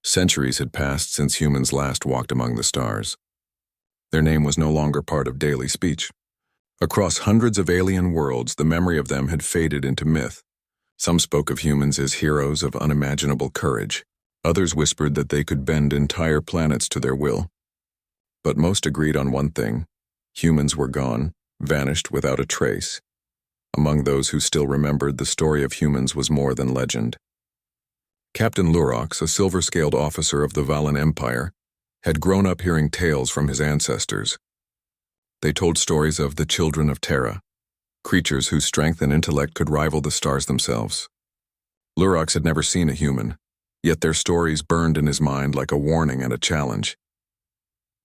Centuries had passed since humans last walked among the stars. Their name was no longer part of daily speech. Across hundreds of alien worlds, the memory of them had faded into myth. Some spoke of humans as heroes of unimaginable courage. Others whispered that they could bend entire planets to their will. But most agreed on one thing: humans were gone, vanished without a trace. Among those who still remembered, the story of humans was more than legend. Captain Lurox, a silver-scaled officer of the Valan Empire, had grown up hearing tales from his ancestors. They told stories of the children of Terra, creatures whose strength and intellect could rival the stars themselves. Lurox had never seen a human, yet their stories burned in his mind like a warning and a challenge.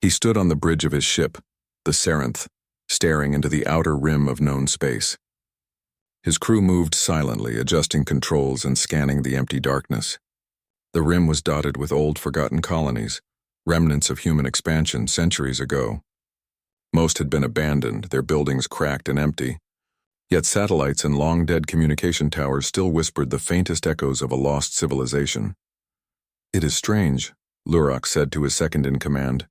He stood on the bridge of his ship, the Serenth, staring into the outer rim of known space. His crew moved silently, adjusting controls and scanning the empty darkness. The rim was dotted with old, forgotten colonies, remnants of human expansion centuries ago. Most had been abandoned, their buildings cracked and empty. Yet satellites and long-dead communication towers still whispered the faintest echoes of a lost civilization. "It is strange," Lurox said to his second-in-command,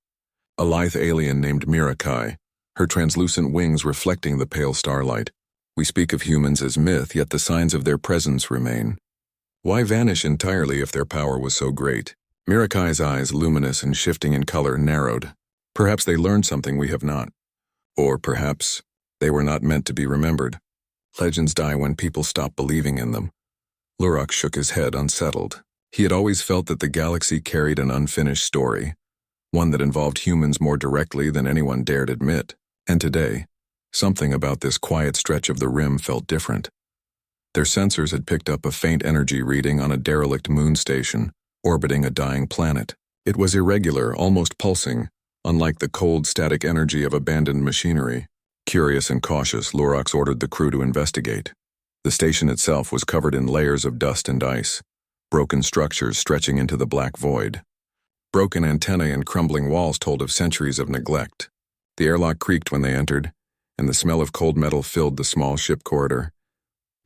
a lithe alien named Mirakai, her translucent wings reflecting the pale starlight. "We speak of humans as myth, yet the signs of their presence remain. Why vanish entirely if their power was so great?" Mirakai's eyes, luminous and shifting in color, narrowed. "Perhaps they learned something we have not. Or perhaps they were not meant to be remembered. Legends die when people stop believing in them." Lurox shook his head, unsettled. He had always felt that the galaxy carried an unfinished story, one that involved humans more directly than anyone dared admit. And today, something about this quiet stretch of the rim felt different. Their sensors had picked up a faint energy reading on a derelict moon station, orbiting a dying planet. It was irregular, almost pulsing, unlike the cold, static energy of abandoned machinery. Curious and cautious, Lurox ordered the crew to investigate. The station itself was covered in layers of dust and ice, broken structures stretching into the black void. Broken antennae and crumbling walls told of centuries of neglect. The airlock creaked when they entered, and the smell of cold metal filled the small ship corridor.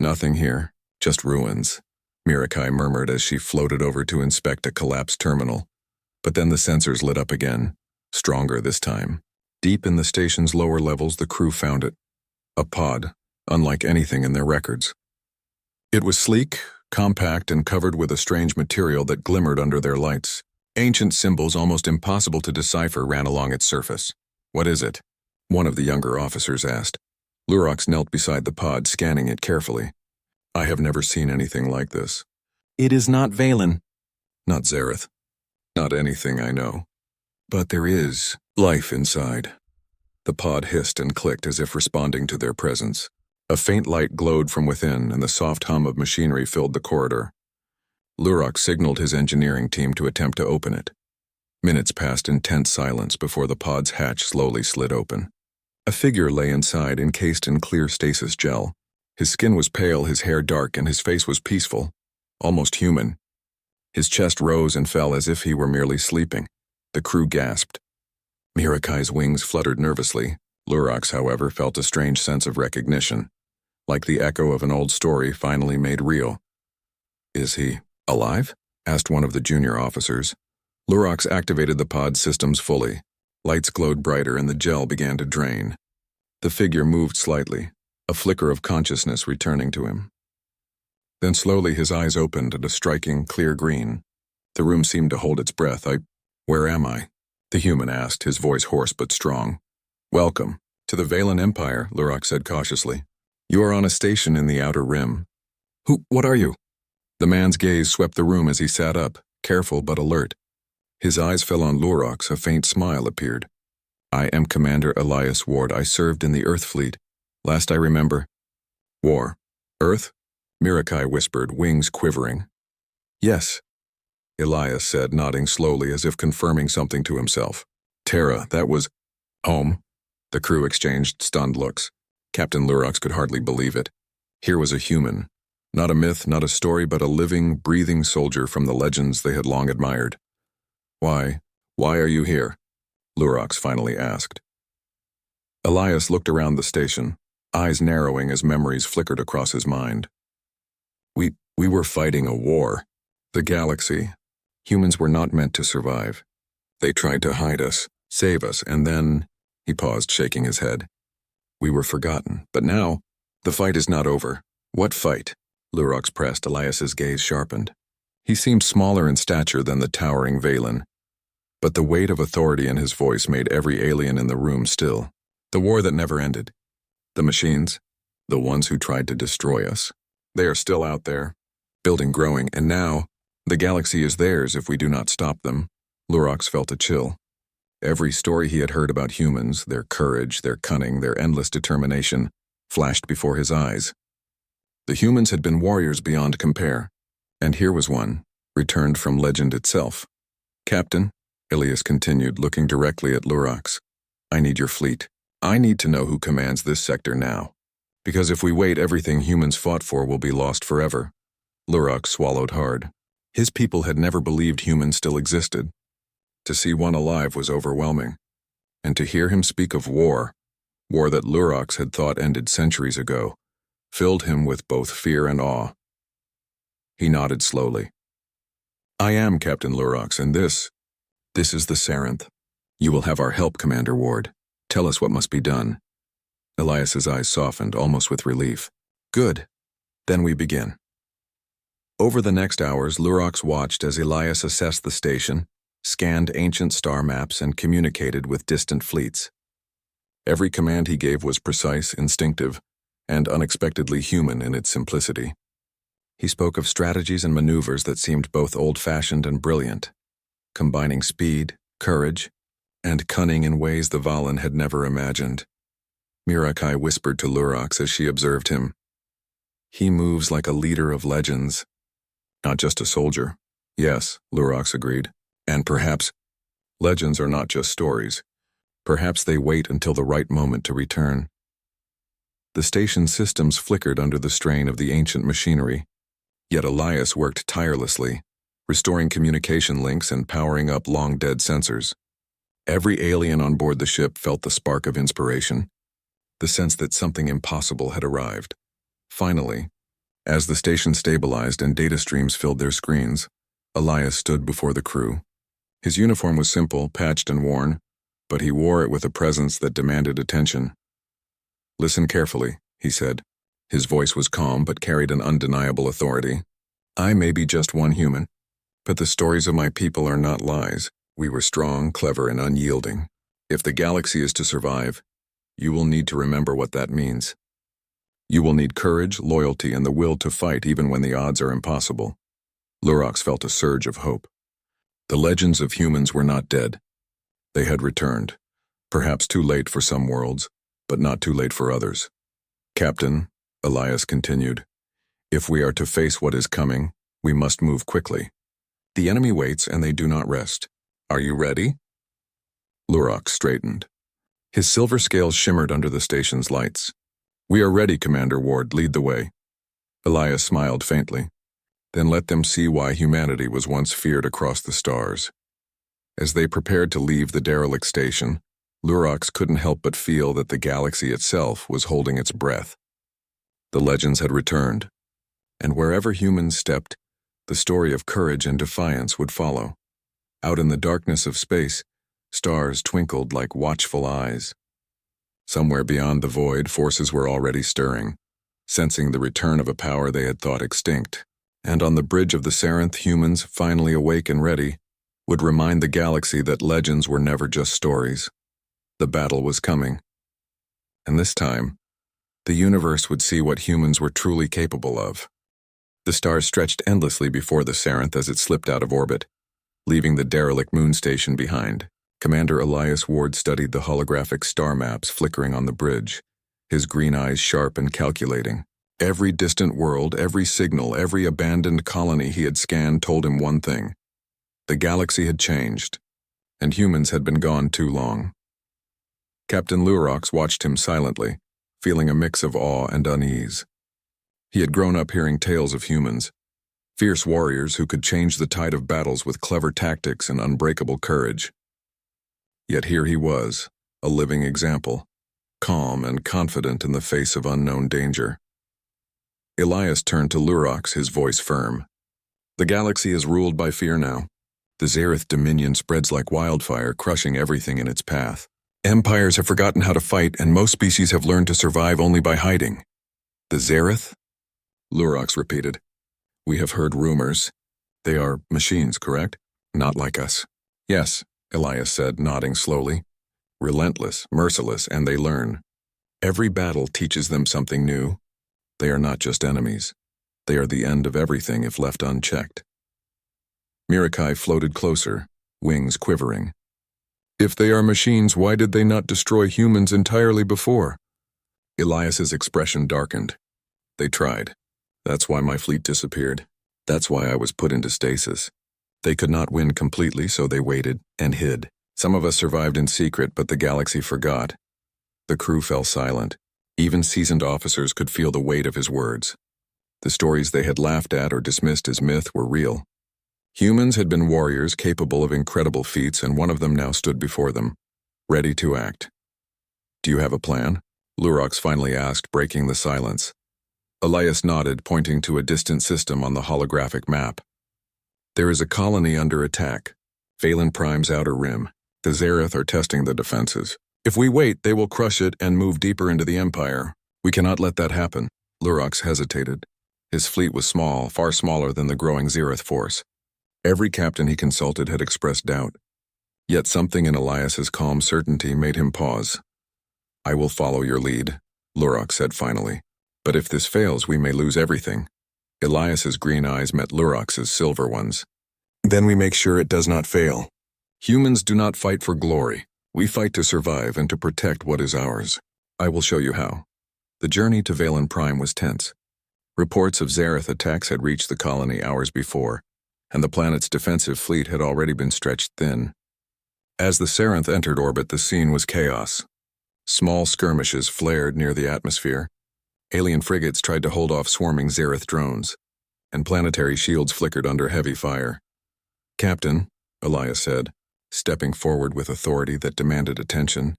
"Nothing here, just ruins," Mirakai murmured as she floated over to inspect a collapsed terminal. But then the sensors lit up again, stronger this time. Deep in the station's lower levels, the crew found it. A pod, unlike anything in their records. It was sleek, compact, and covered with a strange material that glimmered under their lights. Ancient symbols almost impossible to decipher ran along its surface. "What is it?" one of the younger officers asked. Lurox knelt beside the pod, scanning it carefully. "I have never seen anything like this." "It is not Valen." "Not Zareth. Not anything I know. But there is life inside." The pod hissed and clicked as if responding to their presence. A faint light glowed from within, and the soft hum of machinery filled the corridor. Lurox signaled his engineering team to attempt to open it. Minutes passed in tense silence before the pod's hatch slowly slid open. A figure lay inside, encased in clear stasis gel. His skin was pale, his hair dark, and his face was peaceful, almost human. His chest rose and fell as if he were merely sleeping. The crew gasped. Mirakai's wings fluttered nervously. Lurox, however, felt a strange sense of recognition, like the echo of an old story finally made real. "Is he alive?" asked one of the junior officers. Lurox activated the pod systems fully. Lights glowed brighter and the gel began to drain. The figure moved slightly, a flicker of consciousness returning to him. Then slowly his eyes opened at a striking, clear green. The room seemed to hold its breath. "Where am I?" the human asked, his voice hoarse but strong. "Welcome to the Valan Empire," Lurox said cautiously. "You are on a station in the outer rim." What are you?" The man's gaze swept the room as he sat up, careful but alert. His eyes fell on Lurox, a faint smile appeared. "I am Commander Elias Ward. I served in the Earth Fleet. Last I remember." "War? Earth?" Mirakai whispered, wings quivering. "Yes," Elias said, nodding slowly as if confirming something to himself. "Terra, that was home." The crew exchanged stunned looks. Captain Lurox could hardly believe it. Here was a human. Not a myth, not a story, but a living, breathing soldier from the legends they had long admired. Why are you here?" Lurox finally asked. Elias looked around the station, eyes narrowing as memories flickered across his mind. We were fighting a war. The galaxy, Humans were not meant to survive. They tried to hide us, save us, and then, he paused, shaking his head. We were forgotten, but now, the fight is not over. What fight? Lurox pressed. Elias's gaze sharpened. He seemed smaller in stature than the towering Valen, but the weight of authority in his voice made every alien in the room still. The war that never ended. The machines, the ones who tried to destroy us. They are still out there, building, growing, and now, the galaxy is theirs if we do not stop them. Lurox felt a chill. Every story he had heard about humans, their courage, their cunning, their endless determination, flashed before his eyes. The humans had been warriors beyond compare, and here was one, returned from legend itself. Captain, Ilias continued, looking directly at Lurox, I need your fleet. I need to know who commands this sector now. Because if we wait, everything humans fought for will be lost forever. Lurox swallowed hard. His people had never believed humans still existed. To see one alive was overwhelming. And to hear him speak of war that Lurox had thought ended centuries ago, filled him with both fear and awe. He nodded slowly. I am Captain Lurox, and this is the Sarenth. You will have our help, Commander Ward. Tell us what must be done. Elias's eyes softened, almost with relief. Good. Then we begin. Over the next hours, Lurox watched as Elias assessed the station, scanned ancient star maps, and communicated with distant fleets. Every command he gave was precise, instinctive, and unexpectedly human in its simplicity. He spoke of strategies and maneuvers that seemed both old-fashioned and brilliant, combining speed, courage, and cunning in ways the Valen had never imagined. Mirakai whispered to Lurox as she observed him. He moves like a leader of legends. Not just a soldier. Yes, Lurox agreed. And perhaps legends are not just stories. Perhaps they wait until the right moment to return. The station's systems flickered under the strain of the ancient machinery, yet Elias worked tirelessly, restoring communication links and powering up long-dead sensors. Every alien on board the ship felt the spark of inspiration, the sense that something impossible had arrived. Finally, as the station stabilized and data streams filled their screens, Elias stood before the crew. His uniform was simple, patched and worn, but he wore it with a presence that demanded attention. Listen carefully, he said. His voice was calm but carried an undeniable authority. I may be just one human, but the stories of my people are not lies. We were strong, clever, and unyielding. If the galaxy is to survive, you will need to remember what that means. You will need courage, loyalty, and the will to fight even when the odds are impossible. Lurox felt a surge of hope. The legends of humans were not dead. They had returned, perhaps too late for some worlds, but not too late for others. Captain, Elias continued, if we are to face what is coming, we must move quickly. The enemy waits and they do not rest. Are you ready? Lurox straightened. His silver scales shimmered under the station's lights. We are ready, Commander Ward. Lead the way. Elias smiled faintly. Then let them see why humanity was once feared across the stars. As they prepared to leave the derelict station, Lurox couldn't help but feel that the galaxy itself was holding its breath. The legends had returned, and wherever humans stepped, the story of courage and defiance would follow. Out in the darkness of space, stars twinkled like watchful eyes. Somewhere beyond the void, forces were already stirring, sensing the return of a power they had thought extinct. And on the bridge of the Sarenth, humans, finally awake and ready, would remind the galaxy that legends were never just stories. The battle was coming. And this time, the universe would see what humans were truly capable of. The stars stretched endlessly before the Sarenth as it slipped out of orbit, leaving the derelict moon station behind. Commander Elias Ward studied the holographic star maps flickering on the bridge, his green eyes sharp and calculating. Every distant world, every signal, every abandoned colony he had scanned told him one thing. The galaxy had changed, and humans had been gone too long. Captain Lurox watched him silently, feeling a mix of awe and unease. He had grown up hearing tales of humans, fierce warriors who could change the tide of battles with clever tactics and unbreakable courage. Yet here he was, a living example, calm and confident in the face of unknown danger. Elias turned to Lurox, his voice firm. The galaxy is ruled by fear now. The Zareth dominion spreads like wildfire, crushing everything in its path. Empires have forgotten how to fight, and most species have learned to survive only by hiding. The Zareth? Lurox repeated. We have heard rumors. They are machines, correct? Not like us. Yes, Elias said, nodding slowly. Relentless, merciless, and they learn. Every battle teaches them something new. They are not just enemies. They are the end of everything if left unchecked. Mirakai floated closer, wings quivering. If they are machines, why did they not destroy humans entirely before? Elias's expression darkened. They tried. That's why my fleet disappeared. That's why I was put into stasis. They could not win completely, so they waited and hid. Some of us survived in secret, but the galaxy forgot. The crew fell silent. Even seasoned officers could feel the weight of his words. The stories they had laughed at or dismissed as myth were real. Humans had been warriors capable of incredible feats, and one of them now stood before them, ready to act. Do you have a plan? Lurox finally asked, breaking the silence. Elias nodded, pointing to a distant system on the holographic map. There is a colony under attack, Prime's outer rim. The Zareth are testing the defenses. If we wait, they will crush it and move deeper into the Empire. We cannot let that happen. Lurox hesitated. His fleet was small, far smaller than the growing Zareth force. Every captain he consulted had expressed doubt. Yet something in Elias's calm certainty made him pause. I will follow your lead, Lurox said finally. But if this fails, we may lose everything. Elias's green eyes met Lurox's silver ones. Then we make sure it does not fail. Humans do not fight for glory. We fight to survive and to protect what is ours. I will show you how. The journey to Prime was tense. Reports of Zareth attacks had reached the colony hours before, and the planet's defensive fleet had already been stretched thin. As the Sarenth entered orbit, the scene was chaos. Small skirmishes flared near the atmosphere. Alien frigates tried to hold off swarming Zareth drones, and planetary shields flickered under heavy fire. Captain, Elias said, stepping forward with authority that demanded attention,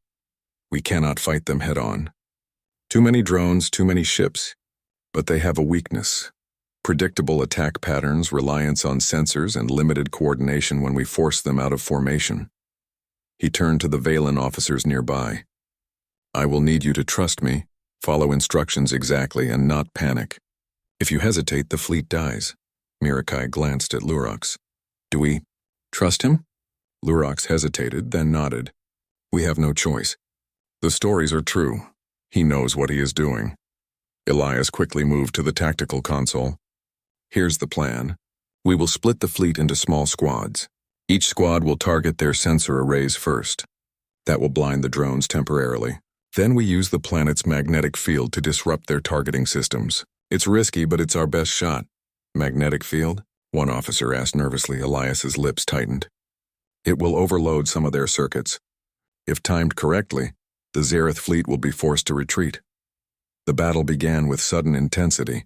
we cannot fight them head-on. Too many drones, too many ships, but they have a weakness. Predictable attack patterns, reliance on sensors, and limited coordination when we force them out of formation. He turned to the Valen officers nearby. I will need you to trust me, follow instructions exactly, and not panic. If you hesitate, the fleet dies. Mirakai glanced at Lurox. Do we trust him? Lurox hesitated, then nodded. We have no choice. The stories are true. He knows what he is doing. Elias quickly moved to the tactical console. Here's the plan. We will split the fleet into small squads. Each squad will target their sensor arrays first. That will blind the drones temporarily. Then we use the planet's magnetic field to disrupt their targeting systems. It's risky, but it's our best shot. Magnetic field? One officer asked nervously. Elias's lips tightened. It will overload some of their circuits. If timed correctly, the Zareth fleet will be forced to retreat. The battle began with sudden intensity.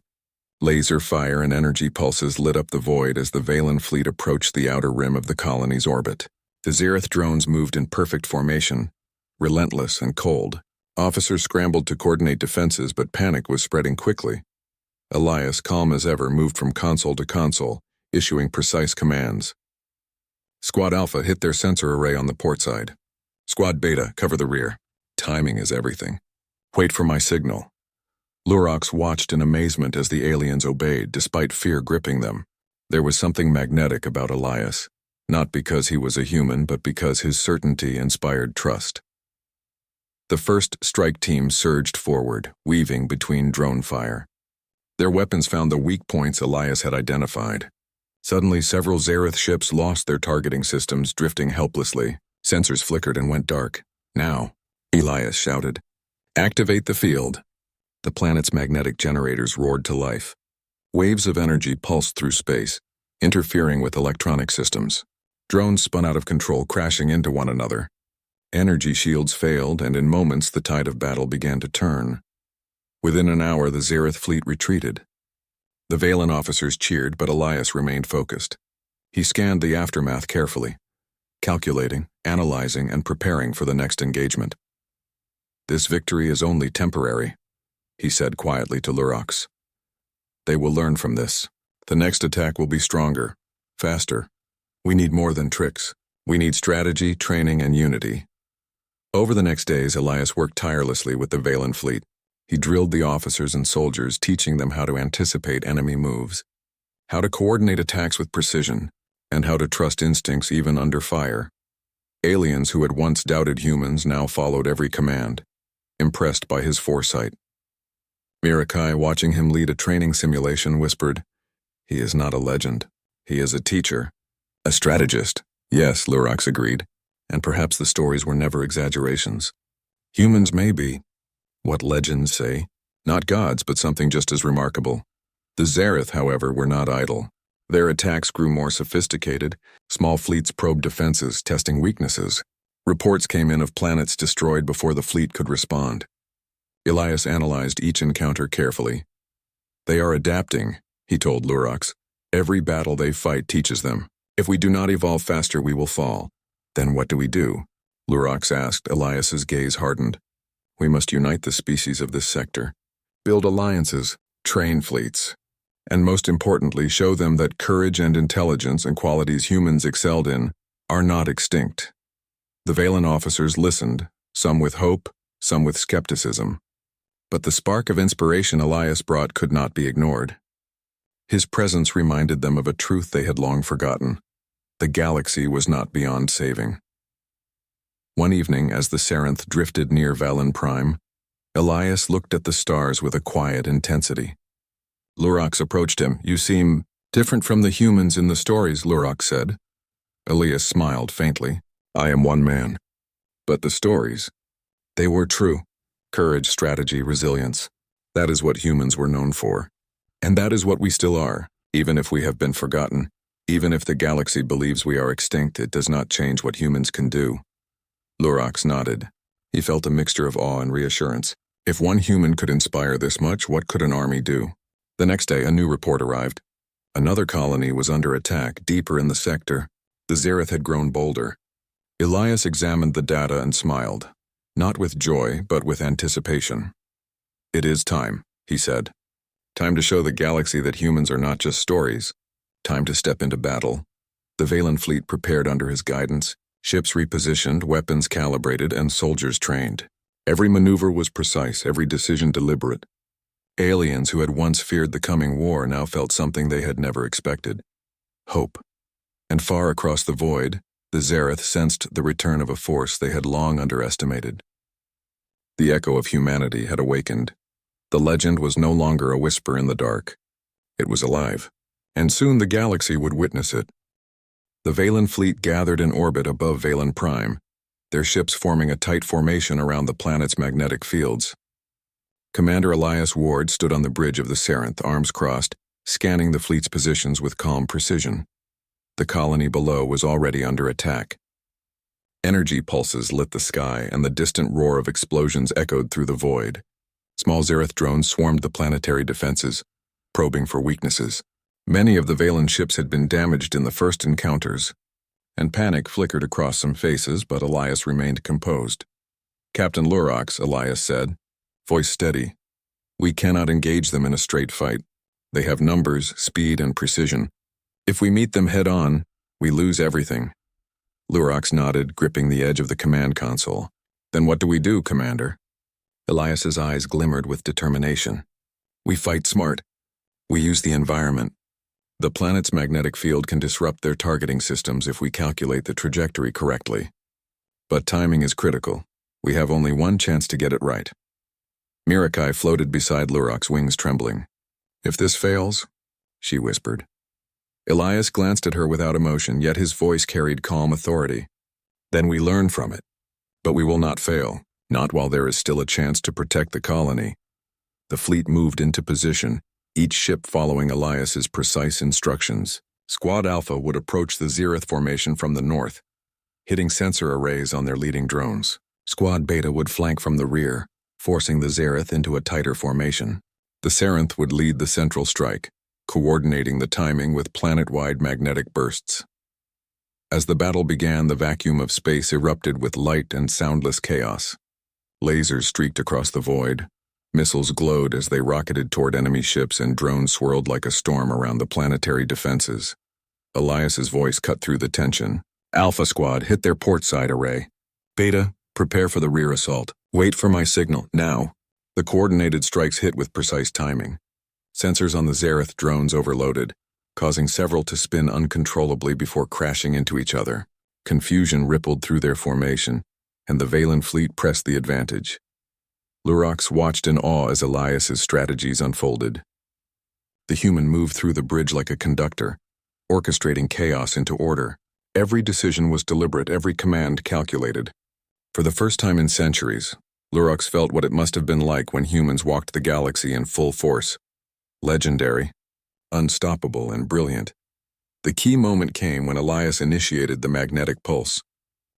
Laser fire and energy pulses lit up the void as the Valen fleet approached the outer rim of the colony's orbit. The Zareth drones moved in perfect formation, relentless and cold. Officers scrambled to coordinate defenses, but panic was spreading quickly. Elias, calm as ever, moved from console to console, issuing precise commands. Squad Alpha hit their sensor array on the port side. Squad Beta, cover the rear. Timing is everything. Wait for my signal. Lurox watched in amazement as the aliens obeyed, despite fear gripping them. There was something magnetic about Elias, not because he was a human, but because his certainty inspired trust. The first strike team surged forward, weaving between drone fire. Their weapons found the weak points Elias had identified. Suddenly, several Zareth ships lost their targeting systems, drifting helplessly. Sensors flickered and went dark. Now, Elias shouted, activate the field. The planet's magnetic generators roared to life. Waves of energy pulsed through space, interfering with electronic systems. Drones spun out of control, crashing into one another. Energy shields failed, and in moments the tide of battle began to turn. Within an hour, the Zareth fleet retreated. The Valen officers cheered, but Elias remained focused. He scanned the aftermath carefully, calculating, analyzing, and preparing for the next engagement. This victory is only temporary, he said quietly to Lurox. They will learn from this. The next attack will be stronger, faster, We need more than tricks. We need strategy, training, and unity. Over the next days, Elias worked tirelessly with the Valen fleet. He drilled the officers and soldiers, teaching them how to anticipate enemy moves, how to coordinate attacks with precision, and how to trust instincts even under fire. Aliens who had once doubted humans now followed every command, impressed by his foresight. Mirakai, watching him lead a training simulation, whispered, "He is not a legend. He is a teacher. A strategist." "Yes," Lurox agreed, "and perhaps the stories were never exaggerations. Humans may be what legends say, not gods, but something just as remarkable." The Zareth, however, were not idle. Their attacks grew more sophisticated. Small fleets probed defenses, testing weaknesses. Reports came in of planets destroyed before the fleet could respond. Elias analyzed each encounter carefully. "They are adapting," he told Lurox. "Every battle they fight teaches them. If we do not evolve faster, we will fall." "Then what do we do?" Lurox asked. Elias's gaze hardened. "We must unite the species of this sector, build alliances, train fleets, and most importantly, show them that courage and intelligence and qualities humans excelled in are not extinct." The Valen officers listened, some with hope, some with skepticism. But the spark of inspiration Elias brought could not be ignored. His presence reminded them of a truth they had long forgotten. The galaxy was not beyond saving. One evening, as the Sarenth drifted near Valen Prime, Elias looked at the stars with a quiet intensity. Lurox approached him. "You seem different from the humans in the stories," Lurox said. Elias smiled faintly. "I am one man. But the stories, they were true. Courage, strategy, resilience. That is what humans were known for. And that is what we still are, even if we have been forgotten. Even if the galaxy believes we are extinct, it does not change what humans can do." Lurox nodded. He felt a mixture of awe and reassurance. If one human could inspire this much, what could an army do? The next day, a new report arrived. Another colony was under attack, deeper in the sector. The Zareth had grown bolder. Elias examined the data and smiled, not with joy, but with anticipation. "It is time," he said. "Time to show the galaxy that humans are not just stories. Time to step into battle." The Valen fleet prepared under his guidance, ships repositioned, weapons calibrated, and soldiers trained. Every maneuver was precise, every decision deliberate. Aliens who had once feared the coming war now felt something they had never expected: hope. And far across the void, the Zareth sensed the return of a force they had long underestimated. The echo of humanity had awakened. The legend was no longer a whisper in the dark. It was alive, and soon the galaxy would witness it. The Valen fleet gathered in orbit above Valen Prime, their ships forming a tight formation around the planet's magnetic fields. Commander Elias Ward stood on the bridge of the Sarenth, arms crossed, scanning the fleet's positions with calm precision. The colony below was already under attack. Energy pulses lit the sky, and the distant roar of explosions echoed through the void. Small Zareth drones swarmed the planetary defenses, probing for weaknesses. Many of the Valen ships had been damaged in the first encounters, and panic flickered across some faces, but Elias remained composed. "Captain Lurox," Elias said, voice steady, "we cannot engage them in a straight fight. They have numbers, speed, and precision. If we meet them head-on, we lose everything." Lurox nodded, gripping the edge of the command console. "Then what do we do, Commander?" Elias's eyes glimmered with determination. "We fight smart. We use the environment. The planet's magnetic field can disrupt their targeting systems if we calculate the trajectory correctly. But timing is critical. We have only one chance to get it right." Mirakai floated beside Lurox, wings trembling. "If this fails," she whispered. Elias glanced at her without emotion, yet his voice carried calm authority. "Then we learn from it. But we will not fail, not while there is still a chance to protect the colony." The fleet moved into position, each ship following Elias's precise instructions. Squad Alpha would approach the Zareth formation from the north, hitting sensor arrays on their leading drones. Squad Beta would flank from the rear, forcing the Zareth into a tighter formation. The Sarenth would lead the central strike, coordinating the timing with planet-wide magnetic bursts. As the battle began, the vacuum of space erupted with light and soundless chaos. Lasers streaked across the void. Missiles glowed as they rocketed toward enemy ships, and drones swirled like a storm around the planetary defenses. Elias's voice cut through the tension. Alpha Squad, hit their port side array. Beta, prepare for the rear assault. Wait for my signal, now. The coordinated strikes hit with precise timing. Sensors on the Xerath drones overloaded, causing several to spin uncontrollably before crashing into each other. Confusion rippled through their formation, and the Valen fleet pressed the advantage. Lurox watched in awe as Elias's strategies unfolded. The human moved through the bridge like a conductor, orchestrating chaos into order. Every decision was deliberate, every command calculated. For the first time in centuries, Lurox felt what it must have been like when humans walked the galaxy in full force. Legendary, unstoppable, and brilliant. The key moment came when Elias initiated the magnetic pulse.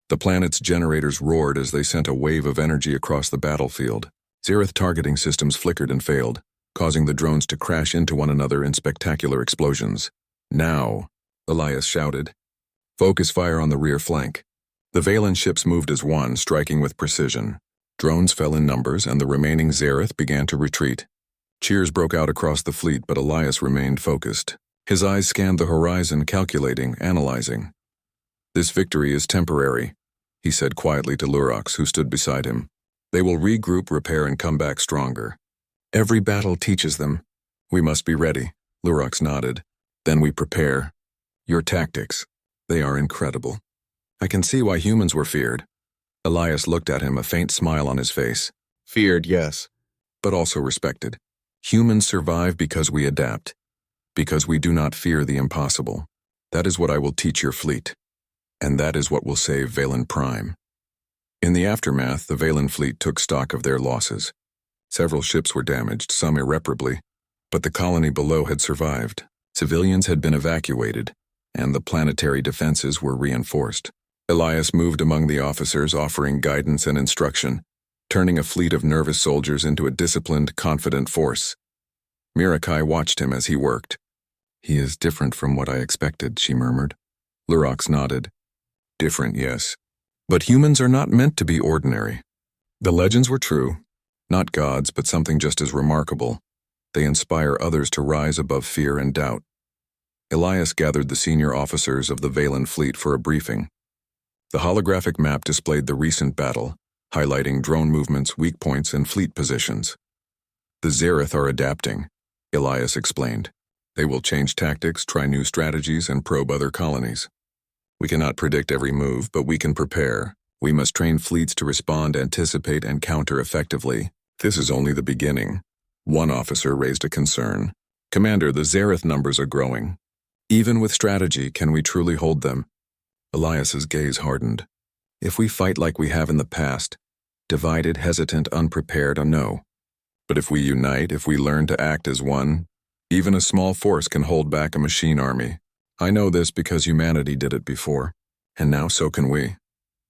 The planet's generators roared as they sent a wave of energy across the battlefield. Xerath targeting systems flickered and failed, causing the drones to crash into one another in spectacular explosions. Now, Elias shouted. Focus fire on the rear flank. The Valen ships moved as one, striking with precision. Drones fell in numbers, and the remaining Xerath began to retreat. Cheers broke out across the fleet, but Elias remained focused. His eyes scanned the horizon, calculating, analyzing. This victory is temporary, he said quietly to Lurox, who stood beside him. They will regroup, repair, and come back stronger. Every battle teaches them. We must be ready, Lurox nodded. Then we prepare. Your tactics, they are incredible. I can see why humans were feared. Elias looked at him, a faint smile on his face. Feared, yes, but also respected. Humans survive because we adapt, because we do not fear the impossible. That is what I will teach your fleet, and that is what will save Valen Prime. In the aftermath, the Valen fleet took stock of their losses. Several ships were damaged, some irreparably, but the colony below had survived. Civilians had been evacuated, and the planetary defenses were reinforced. Elias moved among the officers, offering guidance and instruction, turning a fleet of nervous soldiers into a disciplined, confident force. Mirakai watched him as he worked. He is different from what I expected, she murmured. Lurox nodded. Different, yes. But humans are not meant to be ordinary. The legends were true. Not gods, but something just as remarkable. They inspire others to rise above fear and doubt. Elias gathered the senior officers of the Valen fleet for a briefing. The holographic map displayed the recent battle, highlighting drone movements, weak points, and fleet positions. The Xerath are adapting, Elias explained. They will change tactics, try new strategies, and probe other colonies. We cannot predict every move, but we can prepare. We must train fleets to respond, anticipate, and counter effectively. This is only the beginning. One officer raised a concern. Commander, the Xerath numbers are growing. Even with strategy, can we truly hold them? Elias's gaze hardened. If we fight like we have in the past, divided, hesitant, unprepared, no. But if we unite, if we learn to act as one, even a small force can hold back a machine army. I know this because humanity did it before, and now so can we.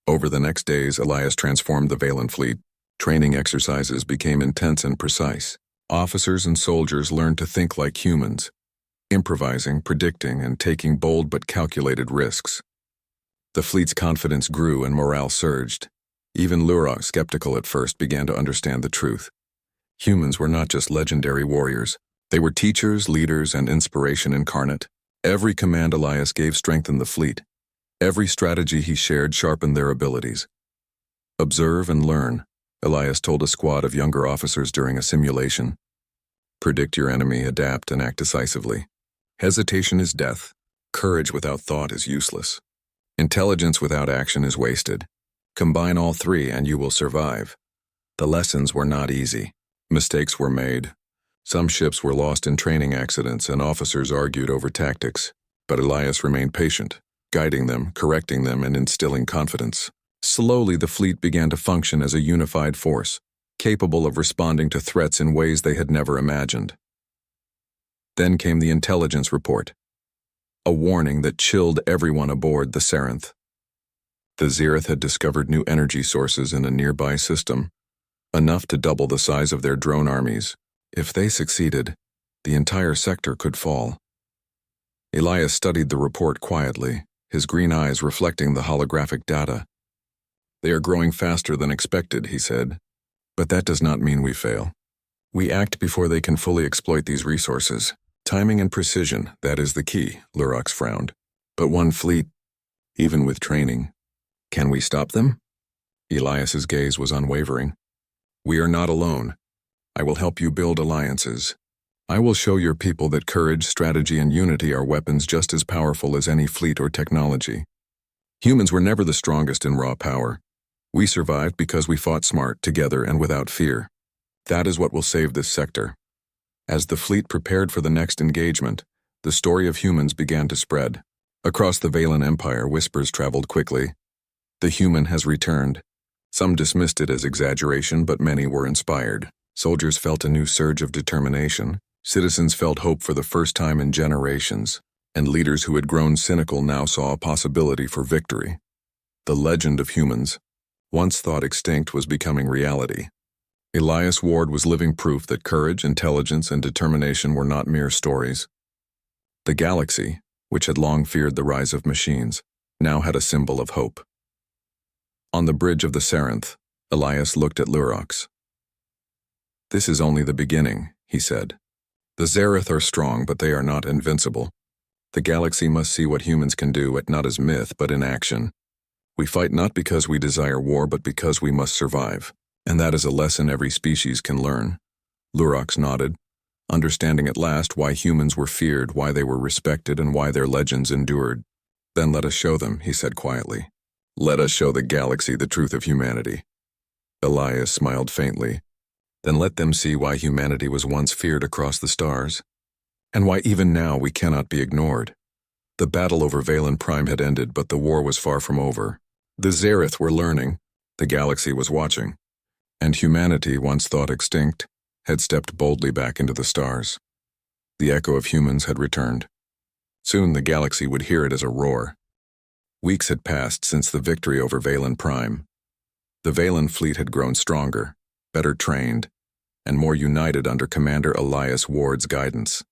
Over the next days, Elias transformed the Valen fleet. Training exercises became intense and precise. Officers and soldiers learned to think like humans, improvising, predicting, and taking bold but calculated risks. The fleet's confidence grew and morale surged. Even Lurox, skeptical at first, began to understand the truth. Humans were not just legendary warriors. They were teachers, leaders, and inspiration incarnate. Every command Elias gave strengthened the fleet. Every strategy he shared sharpened their abilities. Observe and learn, Elias told a squad of younger officers during a simulation. Predict your enemy, adapt, and act decisively. Hesitation is death. Courage without thought is useless. Intelligence without action is wasted. Combine all three and you will survive. The lessons were not easy. Mistakes were made. Some ships were lost in training accidents and officers argued over tactics. But Elias remained patient, guiding them, correcting them, and instilling confidence. Slowly, the fleet began to function as a unified force, capable of responding to threats in ways they had never imagined. Then came the intelligence report, a warning that chilled everyone aboard the Serenth. The Xerath had discovered new energy sources in a nearby system, enough to double the size of their drone armies. If they succeeded, the entire sector could fall. Elias studied the report quietly, his green eyes reflecting the holographic data. They are growing faster than expected, he said, but that does not mean we fail. We act before they can fully exploit these resources. Timing and precision, that is the key, Lurox frowned. But one fleet, even with training. Can we stop them? Elias's gaze was unwavering. We are not alone. I will help you build alliances. I will show your people that courage, strategy, and unity are weapons just as powerful as any fleet or technology. Humans were never the strongest in raw power. We survived because we fought smart, together, and without fear. That is what will save this sector. As the fleet prepared for the next engagement, the story of humans began to spread. Across the Valen Empire, whispers traveled quickly. The human has returned. Some dismissed it as exaggeration, but many were inspired. Soldiers felt a new surge of determination. Citizens felt hope for the first time in generations, and leaders who had grown cynical now saw a possibility for victory. The legend of humans, once thought extinct, was becoming reality. Elias Ward was living proof that courage, intelligence, and determination were not mere stories. The galaxy, which had long feared the rise of machines, now had a symbol of hope. On the bridge of the Sarenth, Elias looked at Lurox. "This is only the beginning," he said. "The Zareth are strong, but they are not invincible. The galaxy must see what humans can do, not as myth, but in action. We fight not because we desire war, but because we must survive, and that is a lesson every species can learn." Lurox nodded, understanding at last why humans were feared, why they were respected, and why their legends endured. "Then let us show them," he said quietly. "Let us show the galaxy the truth of humanity." Elias smiled faintly. "Then let them see why humanity was once feared across the stars, and why even now we cannot be ignored." The battle over Valen Prime had ended, but the war was far from over. The Zareth were learning, the galaxy was watching, and humanity, once thought extinct, had stepped boldly back into the stars. The echo of humans had returned. Soon the galaxy would hear it as a roar. Weeks had passed since the victory over Valen Prime. The Valen fleet had grown stronger, better trained, and more united under Commander Elias Ward's guidance.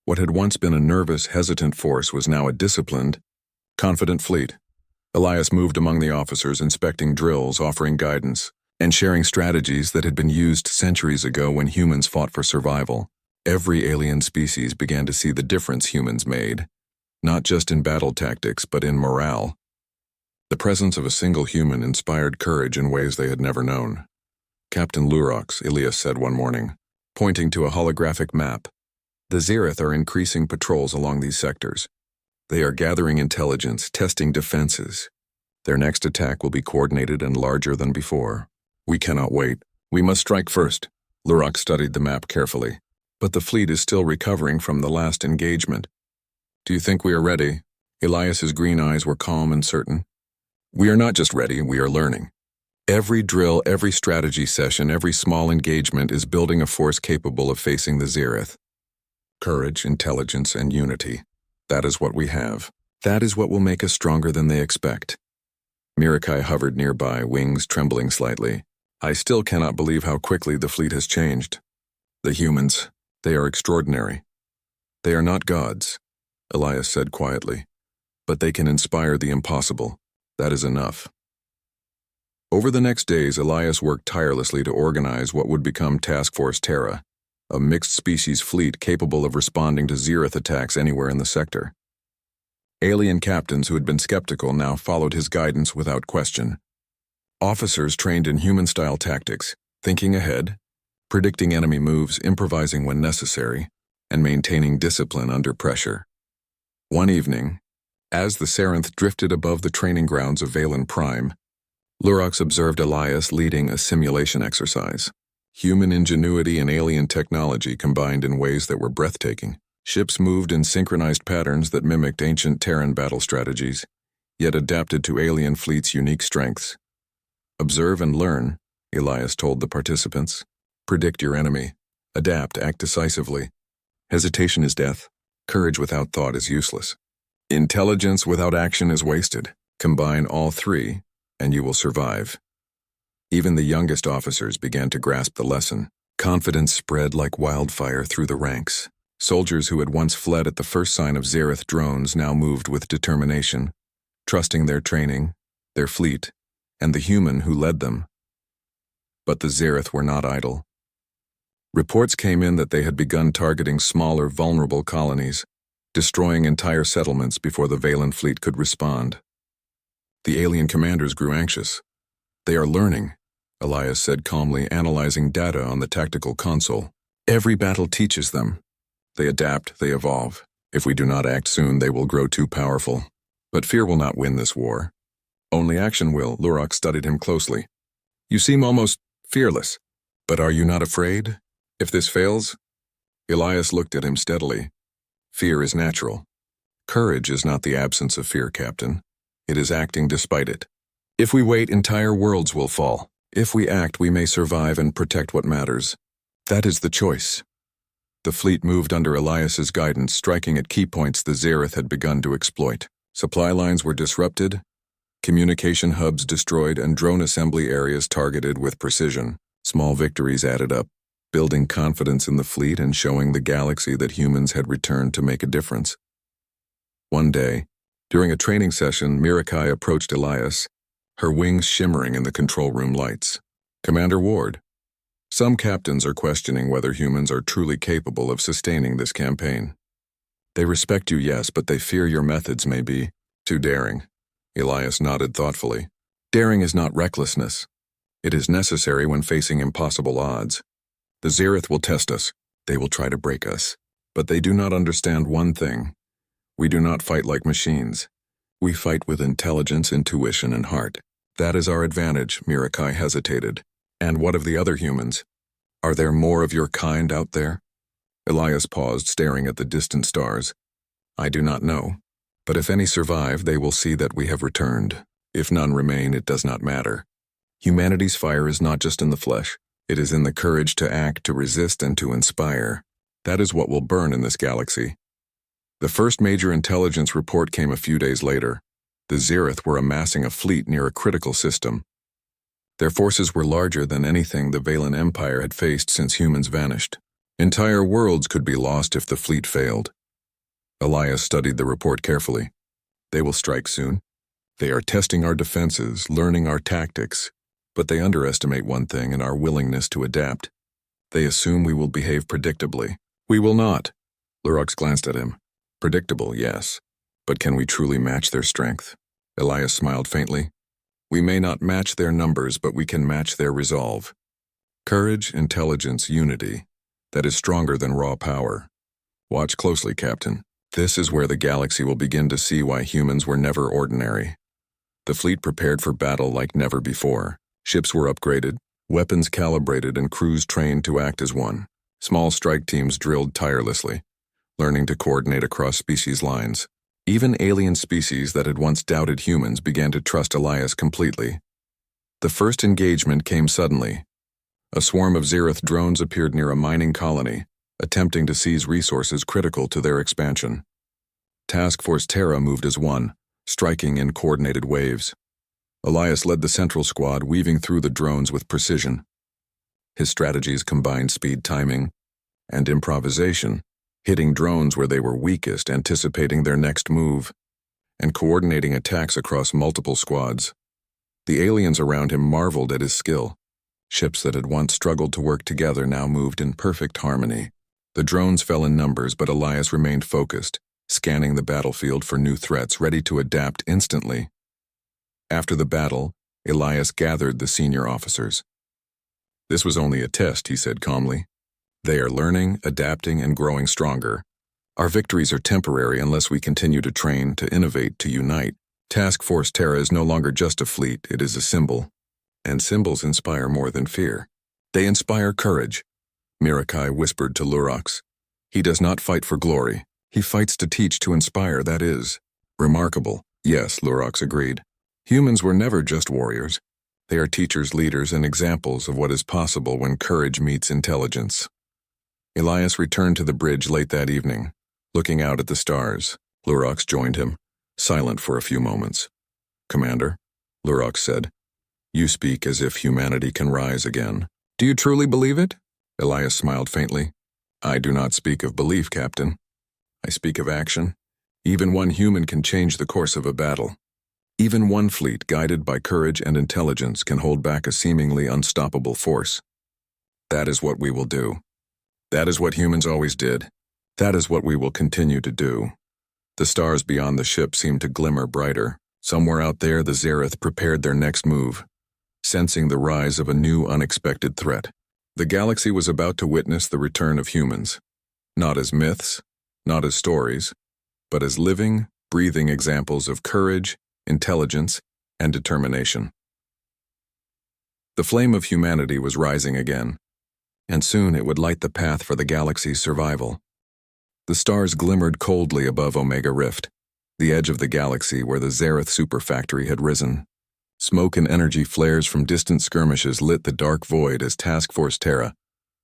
What had once been a nervous, hesitant force was now a disciplined, confident fleet. Elias moved among the officers, inspecting drills, offering guidance, and sharing strategies that had been used centuries ago when humans fought for survival. Every alien species began to see the difference humans made, not just in battle tactics, but in morale. The presence of a single human inspired courage in ways they had never known. "Captain Lurox," Elias said one morning, pointing to a holographic map. "The Zareth are increasing patrols along these sectors. They are gathering intelligence, testing defenses. Their next attack will be coordinated and larger than before. We cannot wait. We must strike first." Lurox studied the map carefully. "But the fleet is still recovering from the last engagement. Do you think we are ready?" Elias's green eyes were calm and certain. "We are not just ready, we are learning. Every drill, every strategy session, every small engagement is building a force capable of facing the Zareth. Courage, intelligence, and unity. That is what we have. That is what will make us stronger than they expect." Mirakai hovered nearby, wings trembling slightly. "I still cannot believe how quickly the fleet has changed. The humans, they are extraordinary. They are not gods," Elias said quietly, "but they can inspire the impossible. That is enough." Over the next days, Elias worked tirelessly to organize what would become Task Force Terra, a mixed-species fleet capable of responding to Zareth attacks anywhere in the sector. Alien captains who had been skeptical now followed his guidance without question. Officers trained in human-style tactics, thinking ahead, predicting enemy moves, improvising when necessary, and maintaining discipline under pressure. One evening, as the Sarenth drifted above the training grounds of Valen Prime, Lurox observed Elias leading a simulation exercise. Human ingenuity and alien technology combined in ways that were breathtaking. Ships moved in synchronized patterns that mimicked ancient Terran battle strategies, yet adapted to alien fleets' unique strengths. "Observe and learn," Elias told the participants. "Predict your enemy. Adapt, act decisively. Hesitation is death. Courage without thought is useless. Intelligence without action is wasted. Combine all three, and you will survive." Even the youngest officers began to grasp the lesson. Confidence spread like wildfire through the ranks. Soldiers who had once fled at the first sign of Zareth drones now moved with determination, trusting their training, their fleet, and the human who led them. But the Zareth were not idle. Reports came in that they had begun targeting smaller, vulnerable colonies. destroying entire settlements before the Valen fleet could respond. The alien commanders grew anxious. "They are learning," Elias said calmly, analyzing data on the tactical console. "Every battle teaches them. They adapt, they evolve. If we do not act soon, they will grow too powerful. But fear will not win this war. Only action will." Lurok studied him closely. "You seem almost fearless. But are you not afraid? If this fails?" Elias looked at him steadily. "Fear is natural. Courage is not the absence of fear, Captain. It is acting despite it. If we wait, entire worlds will fall. If we act, we may survive and protect what matters. That is the choice." The fleet moved under Elias's guidance, striking at key points the Xerath had begun to exploit. Supply lines were disrupted, communication hubs destroyed, and drone assembly areas targeted with precision. Small victories added up, building confidence in the fleet and showing the galaxy that humans had returned to make a difference. One day, during a training session, Mirakai approached Elias, her wings shimmering in the control room lights. "Commander Ward, some captains are questioning whether humans are truly capable of sustaining this campaign. They respect you, yes, but they fear your methods may be too daring." Elias nodded thoughtfully. "Daring is not recklessness. It is necessary when facing impossible odds. The Xerath will test us. They will try to break us. But they do not understand one thing. We do not fight like machines. We fight with intelligence, intuition, and heart. That is our advantage." Mirakai hesitated. "And what of the other humans? Are there more of your kind out there?" Elias paused, staring at the distant stars. "I do not know. But if any survive, they will see that we have returned. If none remain, it does not matter. Humanity's fire is not just in the flesh. It is in the courage to act, to resist, and to inspire. That is what will burn in this galaxy." The first major intelligence report came a few days later. The Xerath were amassing a fleet near a critical system. Their forces were larger than anything the Valen Empire had faced since humans vanished. Entire worlds could be lost if the fleet failed. Elias studied the report carefully. "They will strike soon. They are testing our defenses, learning our tactics. But they underestimate one thing in our willingness to adapt. They assume we will behave predictably. We will not." Lurox glanced at him. "Predictable, yes. But can we truly match their strength?" Elias smiled faintly. "We may not match their numbers, but we can match their resolve. Courage, intelligence, unity. That is stronger than raw power. Watch closely, Captain. This is where the galaxy will begin to see why humans were never ordinary." The fleet prepared for battle like never before. Ships were upgraded, weapons calibrated, and crews trained to act as one. Small strike teams drilled tirelessly, learning to coordinate across species lines. Even alien species that had once doubted humans began to trust Elias completely. The first engagement came suddenly. A swarm of Xerath drones appeared near a mining colony, attempting to seize resources critical to their expansion. Task Force Terra moved as one, striking in coordinated waves. Elias led the central squad, weaving through the drones with precision. His strategies combined speed, timing, and improvisation, hitting drones where they were weakest, anticipating their next move, and coordinating attacks across multiple squads. The aliens around him marveled at his skill. Ships that had once struggled to work together now moved in perfect harmony. The drones fell in numbers, but Elias remained focused, scanning the battlefield for new threats, ready to adapt instantly. After the battle, Elias gathered the senior officers. "This was only a test," he said calmly. "They are learning, adapting, and growing stronger. Our victories are temporary unless we continue to train, to innovate, to unite. Task Force Terra is no longer just a fleet, it is a symbol. And symbols inspire more than fear. They inspire courage." Mirakai whispered to Lurox. "He does not fight for glory. He fights to teach, to inspire, that is." "Remarkable." "Yes," Lurox agreed. "Humans were never just warriors. They are teachers, leaders, and examples of what is possible when courage meets intelligence." Elias returned to the bridge late that evening. Looking out at the stars, Lurox joined him, silent for a few moments. "Commander," Lurox said, "you speak as if humanity can rise again. Do you truly believe it?" Elias smiled faintly. "I do not speak of belief, Captain. I speak of action. Even one human can change the course of a battle. Even one fleet, guided by courage and intelligence, can hold back a seemingly unstoppable force. That is what we will do. That is what humans always did. That is what we will continue to do." The stars beyond the ship seemed to glimmer brighter. Somewhere out there, the Xerath prepared their next move, sensing the rise of a new, unexpected threat. The galaxy was about to witness the return of humans, not as myths, not as stories, but as living, breathing examples of courage, intelligence, and determination. The flame of humanity was rising again, and soon it would light the path for the galaxy's survival. The stars glimmered coldly above Omega Rift, the edge of the galaxy where the Xerath superfactory had risen. Smoke and energy flares from distant skirmishes lit the dark void as Task Force Terra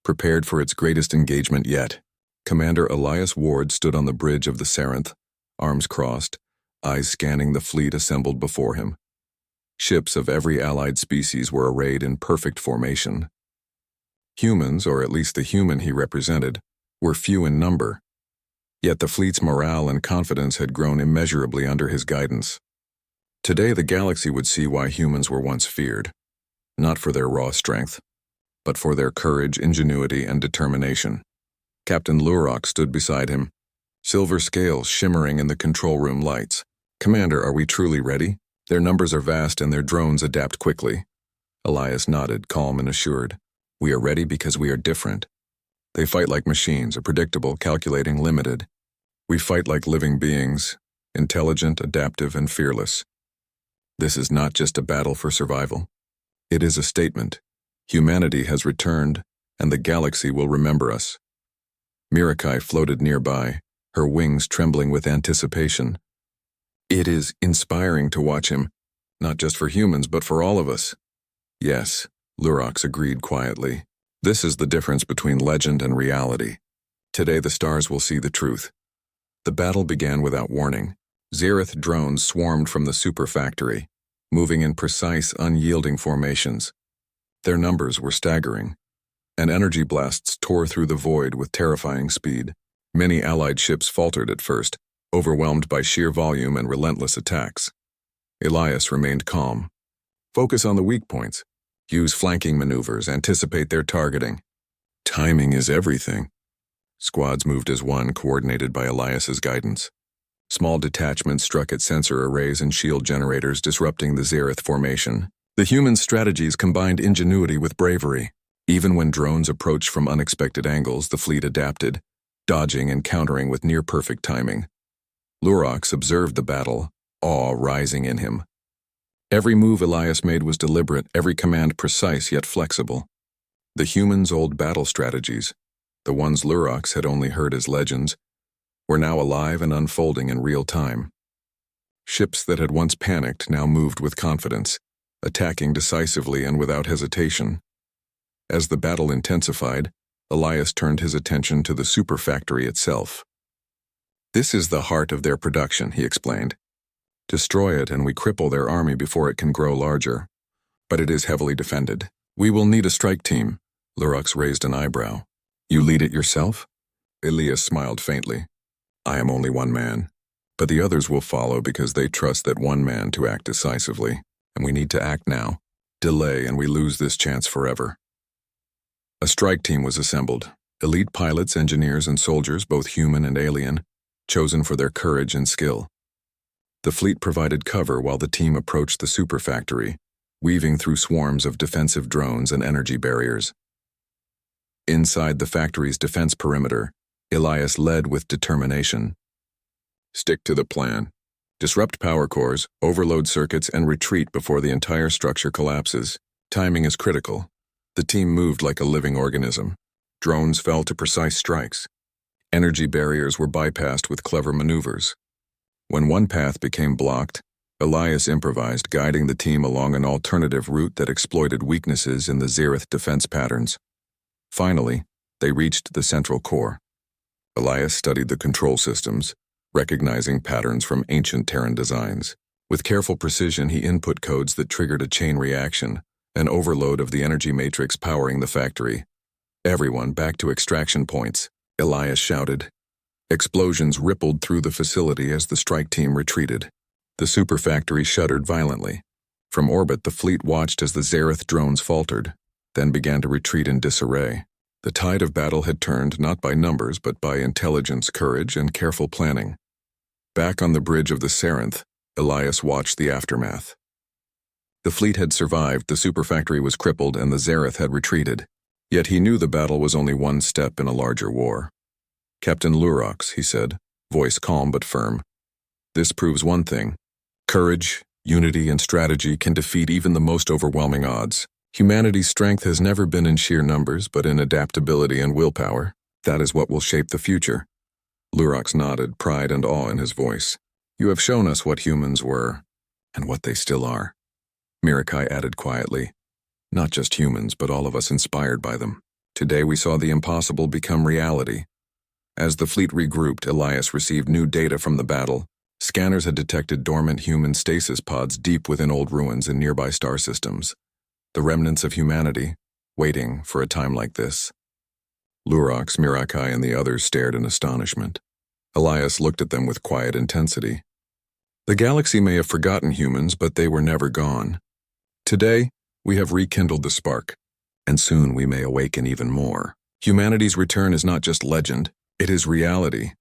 prepared for its greatest engagement yet. Commander Elias Ward stood on the bridge of the Saranth, arms crossed, eyes scanning the fleet assembled before him. Ships of every allied species were arrayed in perfect formation. Humans, or at least the human he represented, were few in number. Yet the fleet's morale and confidence had grown immeasurably under his guidance. Today the galaxy would see why humans were once feared, not for their raw strength, but for their courage, ingenuity, and determination. Captain Lurok stood beside him, silver scales shimmering in the control room lights. "Commander, are we truly ready? Their numbers are vast and their drones adapt quickly." Elias nodded, calm and assured. "We are ready because we are different. They fight like machines, are predictable, calculating, limited. We fight like living beings, intelligent, adaptive, and fearless. This is not just a battle for survival. It is a statement. Humanity has returned, and the galaxy will remember us." Mirakai floated nearby, her wings trembling with anticipation. "It is inspiring to watch him, not just for humans, but for all of us." "Yes," Lurox agreed quietly. "This is the difference between legend and reality. Today the stars will see the truth." The battle began without warning. Xerath drones swarmed from the superfactory, moving in precise, unyielding formations. Their numbers were staggering, and energy blasts tore through the void with terrifying speed. Many allied ships faltered at first, overwhelmed by sheer volume and relentless attacks. Elias remained calm. "Focus on the weak points. Use flanking maneuvers, anticipate their targeting. Timing is everything." Squads moved as one, coordinated by Elias's guidance. Small detachments struck at sensor arrays and shield generators, disrupting the Xerath formation. The human strategies combined ingenuity with bravery. Even when drones approached from unexpected angles, the fleet adapted, dodging and countering with near-perfect timing. Lurox observed the battle, awe rising in him. Every move Elias made was deliberate, every command precise yet flexible. The humans' old battle strategies, the ones Lurox had only heard as legends, were now alive and unfolding in real time. Ships that had once panicked now moved with confidence, attacking decisively and without hesitation. As the battle intensified, Elias turned his attention to the superfactory itself. "This is the heart of their production," he explained. "Destroy it and we cripple their army before it can grow larger. But it is heavily defended. We will need a strike team." Lurox raised an eyebrow. "You lead it yourself?" Elias smiled faintly. "I am only one man, but the others will follow because they trust that one man to act decisively, and we need to act now. Delay and we lose this chance forever." A strike team was assembled, elite pilots, engineers, and soldiers, both human and alien, chosen for their courage and skill. The fleet provided cover while the team approached the superfactory, weaving through swarms of defensive drones and energy barriers. Inside the factory's defense perimeter, Elias led with determination. "Stick to the plan. Disrupt power cores, overload circuits, and retreat before the entire structure collapses. Timing is critical." The team moved like a living organism. Drones fell to precise strikes. Energy barriers were bypassed with clever maneuvers. When one path became blocked, Elias improvised, guiding the team along an alternative route that exploited weaknesses in the Xerath defense patterns. Finally, they reached the central core. Elias studied the control systems, recognizing patterns from ancient Terran designs. With careful precision, he input codes that triggered a chain reaction, an overload of the energy matrix powering the factory. "Everyone back to extraction points," Elias shouted. Explosions rippled through the facility as the strike team retreated. The superfactory shuddered violently. From orbit, the fleet watched as the Xerath drones faltered, then began to retreat in disarray. The tide of battle had turned not by numbers but by intelligence, courage, and careful planning. Back on the bridge of the Sarenth, Elias watched the aftermath. The fleet had survived, the superfactory was crippled, and the Zareth had retreated. Yet he knew the battle was only one step in a larger war. "Captain Lurox," he said, voice calm but firm. "This proves one thing. Courage, unity, and strategy can defeat even the most overwhelming odds. Humanity's strength has never been in sheer numbers, but in adaptability and willpower. That is what will shape the future." Lurox nodded, pride and awe in his voice. "You have shown us what humans were, and what they still are." Mirakai added quietly, "Not just humans, but all of us inspired by them. Today we saw the impossible become reality." As the fleet regrouped, Elias received new data from the battle. Scanners had detected dormant human stasis pods deep within old ruins in nearby star systems. The remnants of humanity, waiting for a time like this. Lurox, Mirakai, and the others stared in astonishment. Elias looked at them with quiet intensity. The galaxy may have forgotten humans, but they were never gone. Today, we have rekindled the spark, and soon we may awaken even more. Humanity's return is not just legend, it is reality.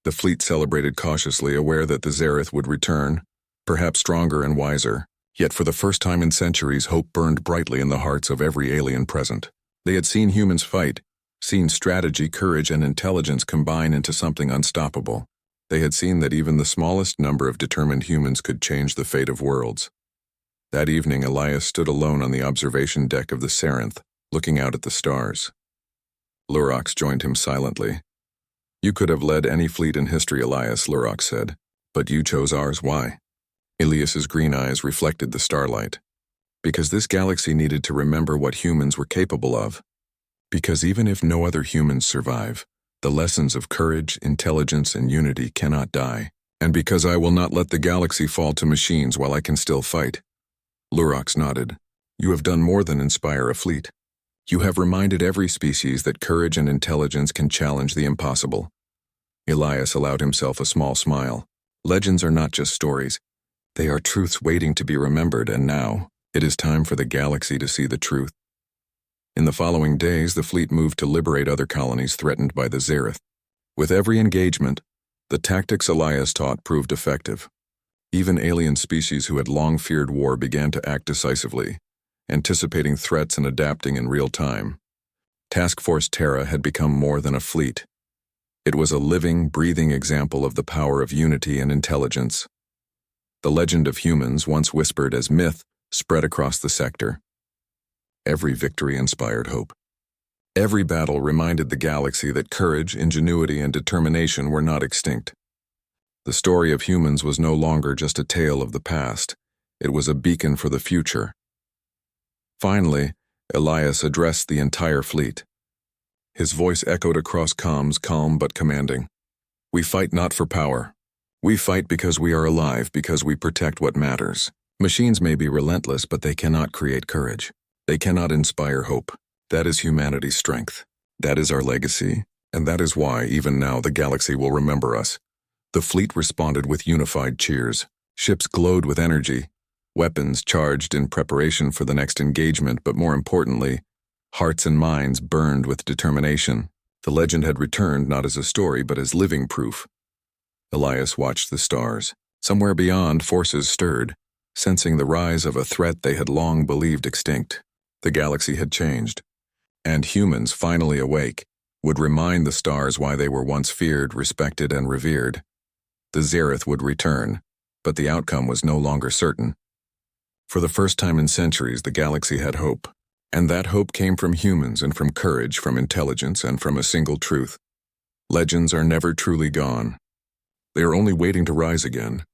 The fleet celebrated cautiously, aware that the Zareth would return, perhaps stronger and wiser. Yet for the first time in centuries, hope burned brightly in the hearts of every alien present. They had seen humans fight, seen strategy, courage, and intelligence combine into something unstoppable. They had seen that even the smallest number of determined humans could change the fate of worlds. That evening, Elias stood alone on the observation deck of the Sarenth, looking out at the stars. Lurox joined him silently. "You could have led any fleet in history, Elias," Lurox said, "but you chose ours. Why?" Elias's green eyes reflected the starlight. "Because this galaxy needed to remember what humans were capable of. Because even if no other humans survive, the lessons of courage, intelligence, and unity cannot die. And because I will not let the galaxy fall to machines while I can still fight." Lurox nodded. "You have done more than inspire a fleet. You have reminded every species that courage and intelligence can challenge the impossible." Elias allowed himself a small smile. "Legends are not just stories. They are truths waiting to be remembered, and now, it is time for the galaxy to see the truth." In the following days, the fleet moved to liberate other colonies threatened by the Zareth. With every engagement, the tactics Elias taught proved effective. Even alien species who had long feared war began to act decisively, anticipating threats and adapting in real time. Task Force Terra had become more than a fleet. It was a living, breathing example of the power of unity and intelligence. The legend of humans, once whispered as myth, spread across the sector. Every victory inspired hope. Every battle reminded the galaxy that courage, ingenuity, and determination were not extinct. The story of humans was no longer just a tale of the past. It was a beacon for the future. Finally, Elias addressed the entire fleet. His voice echoed across comms, calm but commanding. "We fight not for power. We fight because we are alive, because we protect what matters. Machines may be relentless, but they cannot create courage. They cannot inspire hope. That is humanity's strength. That is our legacy, and that is why, even now, the galaxy will remember us." The fleet responded with unified cheers. Ships glowed with energy, weapons charged in preparation for the next engagement, but more importantly, hearts and minds burned with determination. The legend had returned not as a story, but as living proof. Elias watched the stars. Somewhere beyond, forces stirred, sensing the rise of a threat they had long believed extinct. The galaxy had changed, and humans, finally awake, would remind the stars why they were once feared, respected, and revered. The Zareth would return, but the outcome was no longer certain. For the first time in centuries, the galaxy had hope, and that hope came from humans and from courage, from intelligence, and from a single truth. Legends are never truly gone. They are only waiting to rise again.